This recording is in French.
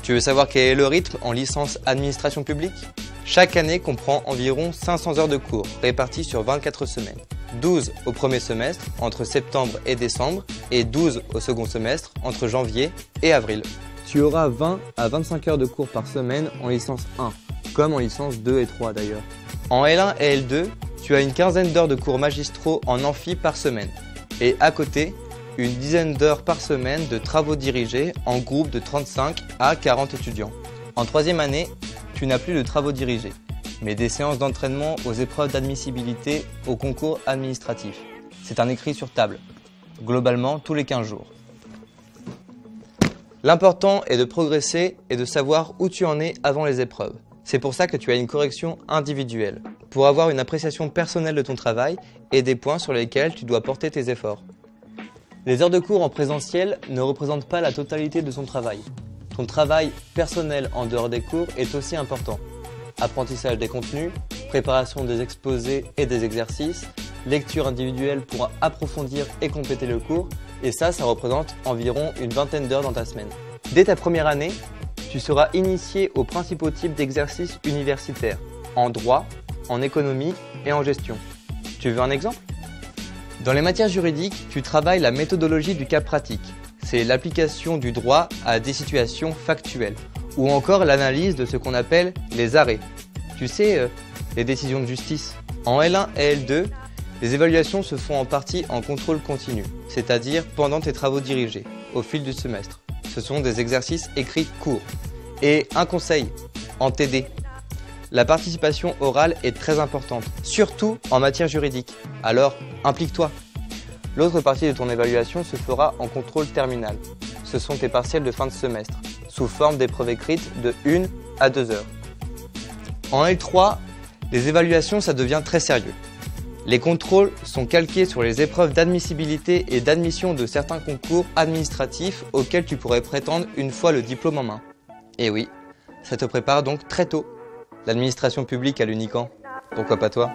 Tu veux savoir quel est le rythme en licence administration publique? Chaque année comprend environ 500 heures de cours, réparties sur 24 semaines. 12 au premier semestre, entre septembre et décembre, et 12 au second semestre, entre janvier et avril. Tu auras 20 à 25 heures de cours par semaine en licence 1, comme en licence 2 et 3 d'ailleurs. En L1 et L2, tu as une quinzaine d'heures de cours magistraux en amphi par semaine. Et à côté, une dizaine d'heures par semaine de travaux dirigés en groupe de 35 à 40 étudiants. En troisième année, tu n'as plus de travaux dirigés, mais des séances d'entraînement aux épreuves d'admissibilité au concours administratif. C'est un écrit sur table, globalement tous les 15 jours. L'important est de progresser et de savoir où tu en es avant les épreuves. C'est pour ça que tu as une correction individuelle, pour avoir une appréciation personnelle de ton travail et des points sur lesquels tu dois porter tes efforts. Les heures de cours en présentiel ne représentent pas la totalité de ton travail. Ton travail personnel en dehors des cours est aussi important. Apprentissage des contenus, préparation des exposés et des exercices, lecture individuelle pour approfondir et compléter le cours, et ça représente environ une vingtaine d'heures dans ta semaine. Dès ta première année, tu seras initié aux principaux types d'exercices universitaires, en droit, en économie et en gestion. Tu veux un exemple? Dans les matières juridiques, tu travailles la méthodologie du cas pratique. C'est l'application du droit à des situations factuelles, ou encore l'analyse de ce qu'on appelle les arrêts. Tu sais, les décisions de justice. En L1 et L2, les évaluations se font en partie en contrôle continu, c'est-à-dire pendant tes travaux dirigés, au fil du semestre. Ce sont des exercices écrits courts. Et un conseil, en TD. La participation orale est très importante, surtout en matière juridique. Alors, implique-toi. L'autre partie de ton évaluation se fera en contrôle terminal. Ce sont tes partiels de fin de semestre, sous forme d'épreuves écrites de 1 à 2 heures. En L3, les évaluations, ça devient très sérieux. Les contrôles sont calqués sur les épreuves d'admissibilité et d'admission de certains concours administratifs auxquels tu pourrais prétendre une fois le diplôme en main. Et oui, ça te prépare donc très tôt. L'administration publique à l'Unicamp, pourquoi pas toi ?